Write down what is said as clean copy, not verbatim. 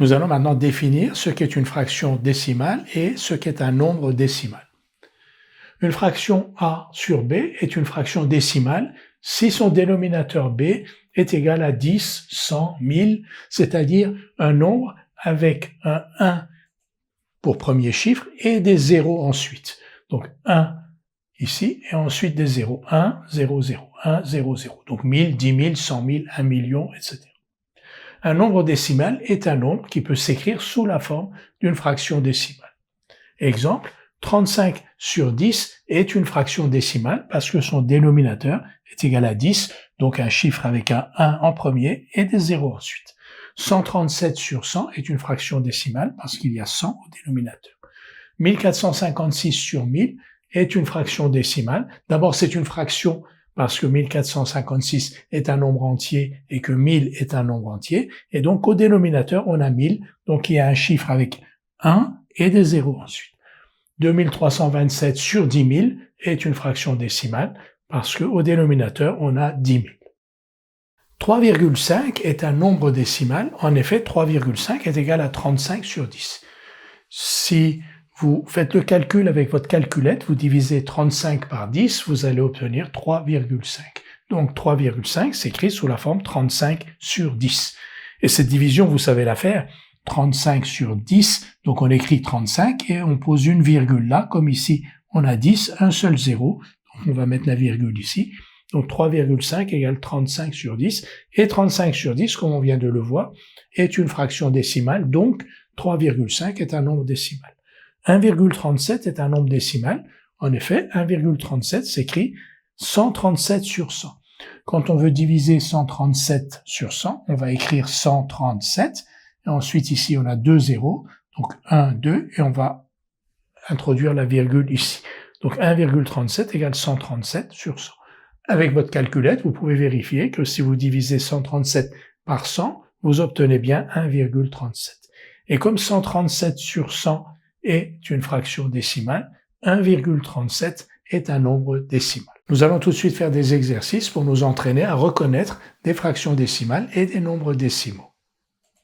Nous allons maintenant définir ce qu'est une fraction décimale et ce qu'est un nombre décimal. Une fraction A sur B est une fraction décimale si son dénominateur B est égal à 10, 100, 1000, c'est-à-dire un nombre avec un 1 pour premier chiffre et des zéros ensuite. Donc 1 ici et ensuite des zéros. 1, 0, 0, 1, 0, 0. Donc 1000, 10 000, 100 000, 1 million, etc. Un nombre décimal est un nombre qui peut s'écrire sous la forme d'une fraction décimale. Exemple, 35 sur 10 est une fraction décimale parce que son dénominateur est égal à 10, donc un chiffre avec un 1 en premier et des zéros ensuite. 137 sur 100 est une fraction décimale parce qu'il y a 100 au dénominateur. 1456 sur 1000 est une fraction décimale. D'abord, c'est une fraction parce que 1456 est un nombre entier et que 1000 est un nombre entier. Et donc, au dénominateur, on a 1000. Donc, il y a un chiffre avec 1 et des zéros ensuite. 2327 sur 10 000 est une fraction décimale parce qu'au dénominateur, on a 10 000. 3,5 est un nombre décimal. En effet, 3,5 est égal à 35 sur 10. Si vous faites le calcul avec votre calculette, vous divisez 35 par 10, vous allez obtenir 3,5. Donc 3,5 s'écrit sous la forme 35 sur 10. Et cette division, vous savez la faire. 35 sur 10, donc on écrit 35 et on pose une virgule là, comme ici on a 10, un seul zéro, donc on va mettre la virgule ici. Donc 3,5 égale 35 sur 10, et 35 sur 10, comme on vient de le voir, est une fraction décimale, donc 3,5 est un nombre décimal. 1,37 est un nombre décimal. En effet, 1,37 s'écrit 137 sur 100. Quand on veut diviser 137 sur 100, on va écrire 137. Et ensuite, ici, on a deux zéros. Donc 1, 2, et on va introduire la virgule ici. Donc 1,37 égale 137 sur 100. Avec votre calculette, vous pouvez vérifier que si vous divisez 137 par 100, vous obtenez bien 1,37. Et comme 137 sur 100 est une fraction décimale, 1,37 est un nombre décimal. Nous allons tout de suite faire des exercices pour nous entraîner à reconnaître des fractions décimales et des nombres décimaux.